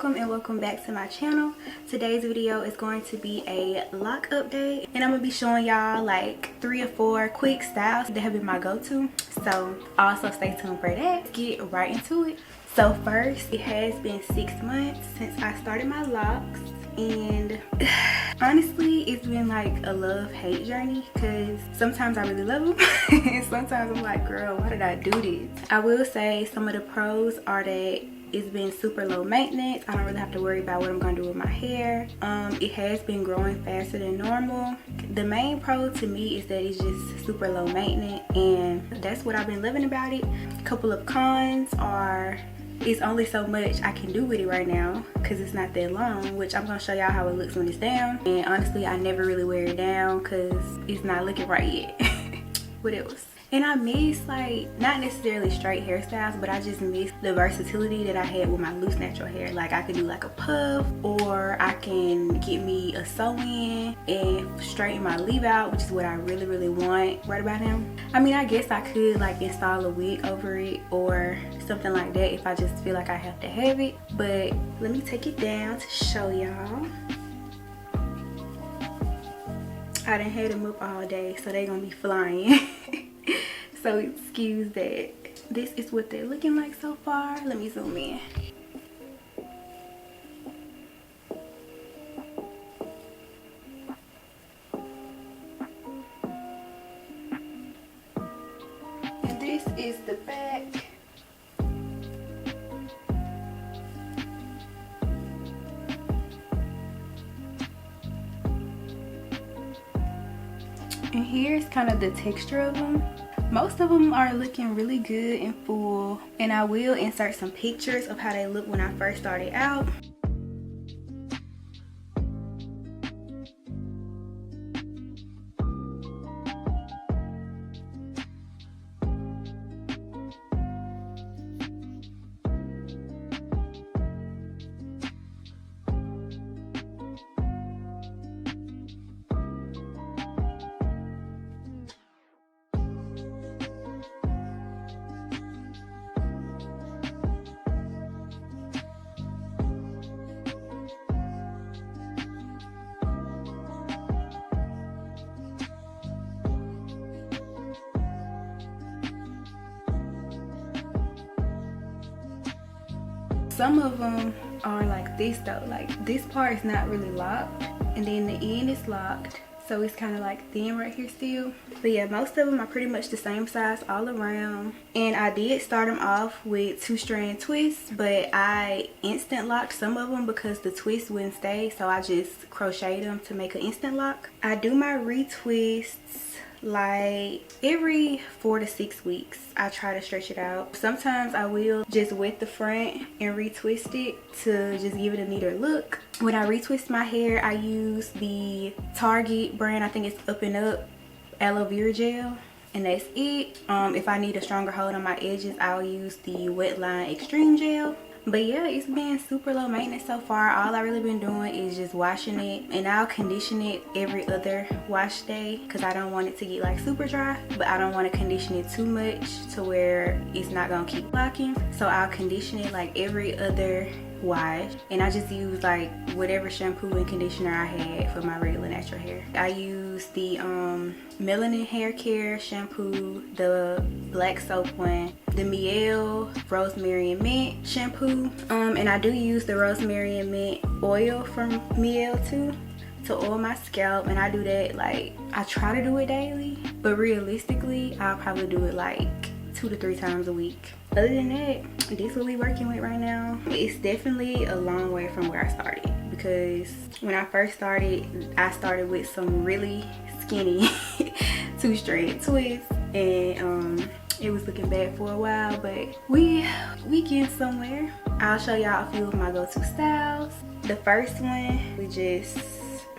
welcome and welcome back to my channel. Today's video is going to be a lock update, and I'm gonna be showing y'all like 3 or 4 quick styles that have been my go-to, so also stay tuned for that. Let's get right into it. So first, it has been 6 months since I started my locks, and honestly it's been like a love-hate journey because sometimes I really love them and sometimes I'm like, girl, why did I do this? I will say some of the pros are that it's been super low maintenance. I don't really have to worry about what I'm gonna do with my hair. It has been growing faster than normal. The main pro to me is that it's just super low maintenance, and that's what I've been loving about it. A couple of cons are it's only so much I can do with it right now because it's not that long, which I'm gonna show y'all how it looks when it's down. And honestly, I never really wear it down because it's not looking right yet. What else? And I miss, like, not necessarily straight hairstyles, but I just miss the versatility that I had with my loose natural hair. Like, I could do like a puff, or I can get me a sew-in and straighten my leave out, which is what I really want right about now. I mean, I guess I could like install a wig over it or something like that if I just feel like I have to have it. But let me take it down to show y'all. I done had them up all day, so they gonna be flying. So excuse that. This is what they're looking like so far. Let me zoom in. And this is the back. And here's kind of the texture of them. Most of them are looking really good and full, and I will insert some pictures of how they look when I first started out. Some of them are like this though, like this part is not really locked, and then the end is locked, so it's kind of like thin right here still. But yeah, most of them are pretty much the same size all around. And I did start them off with 2-strand twists, but I instant locked some of them because the twist wouldn't stay, so I just crocheted them to make an instant lock. I do my retwists like every 4 to 6 weeks. I try to stretch it out. Sometimes I will just wet the front and retwist it to just give it a neater look. When I retwist my hair, I use the Target brand, I think it's Up and Up aloe vera gel, and that's it. If I need a stronger hold on my edges, I'll use the Wet Line Xtreme gel. But yeah, it's been super low maintenance so far. All I really been doing is just washing it, and I'll condition it every other wash day because I don't want it to get like super dry, but I don't want to condition it too much to where it's not gonna keep locking. So I'll condition it like every other wash, and I just use like whatever shampoo and conditioner I had for my regular natural hair. I use the melanin hair care shampoo, the black soap one, the mielle rosemary and mint shampoo, and I do use the rosemary and mint oil from mielle too to oil my scalp. And I do that, like, I try to do it daily, but realistically I'll probably do it like 2 to 3 times a week. Other than that, this is what we're working with right now. It's definitely a long way from where I started, because when I first started, I started with some really skinny 2-strand twists, and it was looking bad for a while, but we get somewhere. I'll show y'all a few of my go-to styles. The first one, we just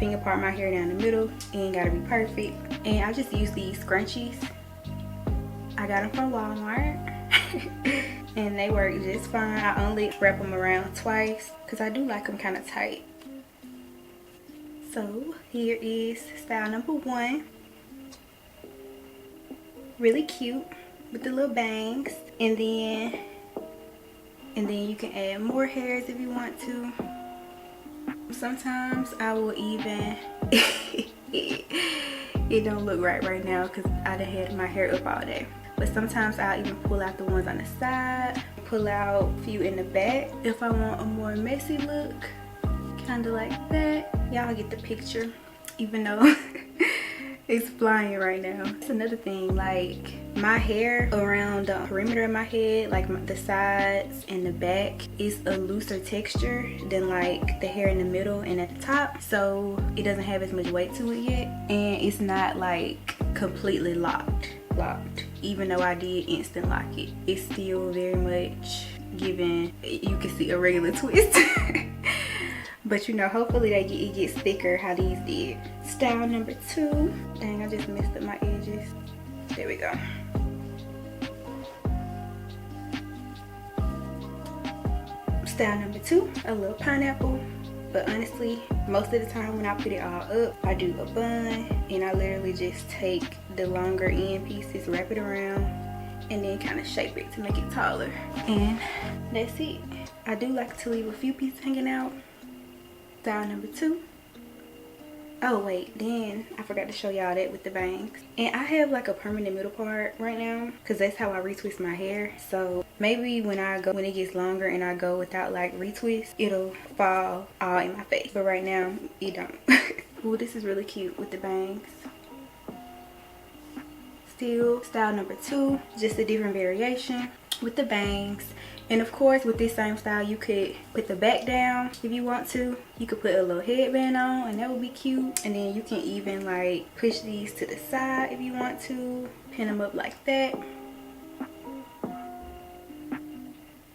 finger part my hair down the middle. Ain't gotta be perfect. And I just use these scrunchies. I got them from Walmart. And they work just fine. I only wrap them around twice because I do like them kind of tight. So here is style number 1. Really cute with the little bangs. And then And then you can add more hairs if you want to. Sometimes I will even it don't look right now because I done had my hair up all day, but sometimes I'll even pull out the ones on the side, pull out a few in the back if I want a more messy look, kind of like that. Y'all get the picture, even though it's flying right now. That's another thing, like my hair around the perimeter of my head, like the sides and the back, is a looser texture than like the hair in the middle and at the top, so it doesn't have as much weight to it yet, and it's not like completely locked. Even though I did instant lock it, it's still very much giving, you can see a regular twist. But you know, hopefully it gets thicker how these did. Style number 2. Dang, I just messed up my edges. There we go. Style number 2, a little pineapple. But honestly, most of the time when I put it all up, I do a bun, and I literally just take the longer end pieces, wrap it around, and then kind of shape it to make it taller. And that's it. I do like to leave a few pieces hanging out. Style number 2. Oh wait, then I forgot to show y'all that with the bangs. And I have like a permanent middle part right now because that's how I retwist my hair. So maybe when it gets longer and I go without like retwist, it'll fall all in my face. But right now it don't. Ooh, this is really cute with the bangs. Still style number 2, just a different variation with the bangs. And of course, with this same style, you could put the back down if you want to. You could put a little headband on, and that would be cute. And then you can even like push these to the side if you want to. Pin them up like that.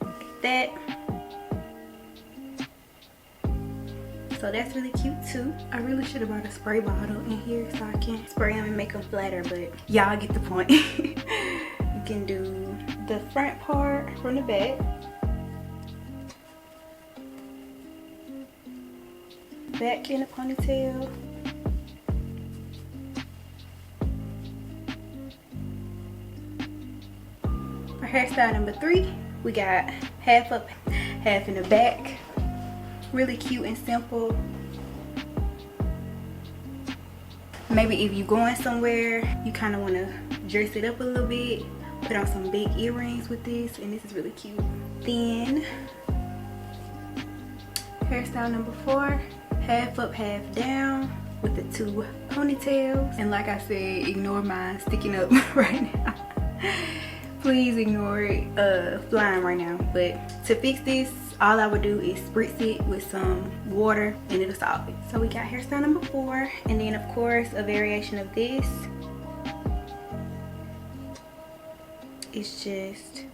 Like that. So that's really cute too. I really should have brought a spray bottle in here so I can spray them and make them flatter, but y'all get the point. You can do the front part from the back, back in a ponytail, for hairstyle number 3, we got half up, half in the back. Really cute and simple. Maybe if you're going somewhere, you kind of want to dress it up a little bit, put on some big earrings with this, and this is really cute. Then hairstyle number 4, half up, half down with the 2 ponytails. And like I said, ignore mine sticking up right now. Please ignore it flying right now. But to fix this, all I would do is spritz it with some water and it'll solve it. So we got hairstyle number 4, and then of course a variation of this. It's just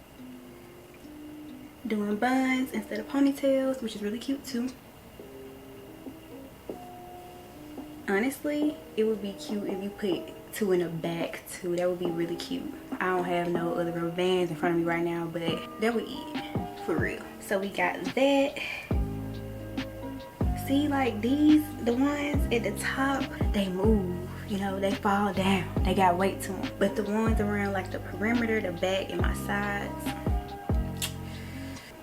doing buns instead of ponytails, which is really cute too. Honestly, it would be cute if you put 2 in the back too. That would be really cute. I don't have no other rubber bands in front of me right now, but that would eat for real. So we got that. See, like these, the ones at the top, they move. You know, they fall down. They got weight to them. But the ones around like the perimeter, the back, and my sides,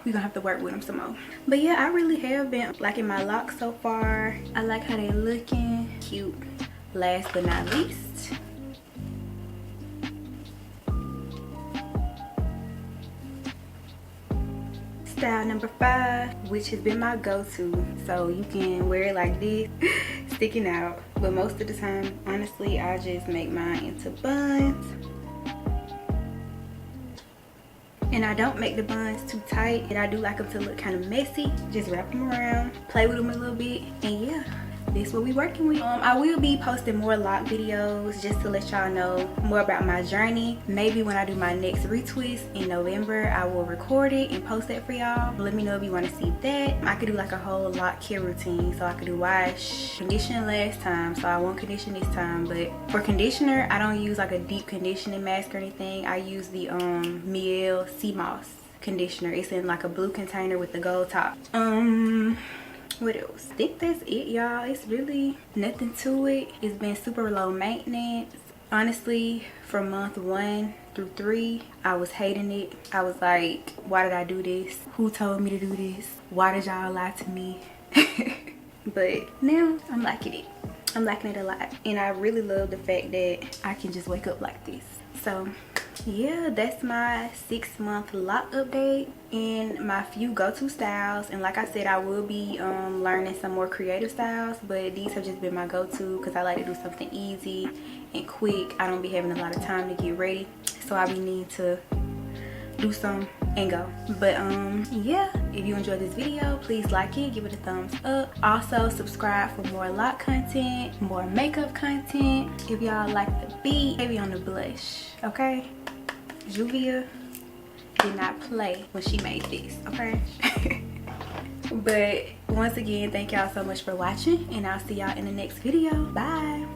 we're gonna have to work with them some more. But yeah, I really have been liking my locks so far. I like how they looking. Cute. Last but not least, style number 5, which has been my go-to. So you can wear it like this, sticking out, but most of the time, honestly, I just make mine into buns. And I don't make the buns too tight, and I do like them to look kind of messy. Just wrap them around, play with them a little bit, and yeah, this is what we working with. I will be posting more lock videos just to let y'all know more about my journey. Maybe when I do my next retwist in November, I will record it and post that for y'all. Let me know if you want to see that. I could do like a whole lock care routine. So I could do wash, condition last time, so I won't condition this time. But for conditioner, I don't use like a deep conditioning mask or anything. I use the Mielle Sea Moss conditioner. It's in like a blue container with the gold top. What else? I think that's it, y'all. It's really nothing to it. It's been super low maintenance. Honestly, for month 1, through 3, I was hating it. I was like, why did I do this? Who told me to do this? Why did y'all lie to me? But now I'm liking it. I'm liking it a lot. And I really love the fact that I can just wake up like this. So yeah, that's my 6-month lock update and my few go-to styles. And like I said, I will be learning some more creative styles, but these have just been my go-to because I like to do something easy and quick. I don't be having a lot of time to get ready, so I be needing to do some and go. But yeah, if you enjoyed this video, please like it, give it a thumbs up. Also subscribe for more lock content, more makeup content. If y'all like the beat, maybe on the blush, okay? Juvia did not play when she made this, okay? But once again, thank y'all so much for watching, and I'll see y'all in the next video. Bye.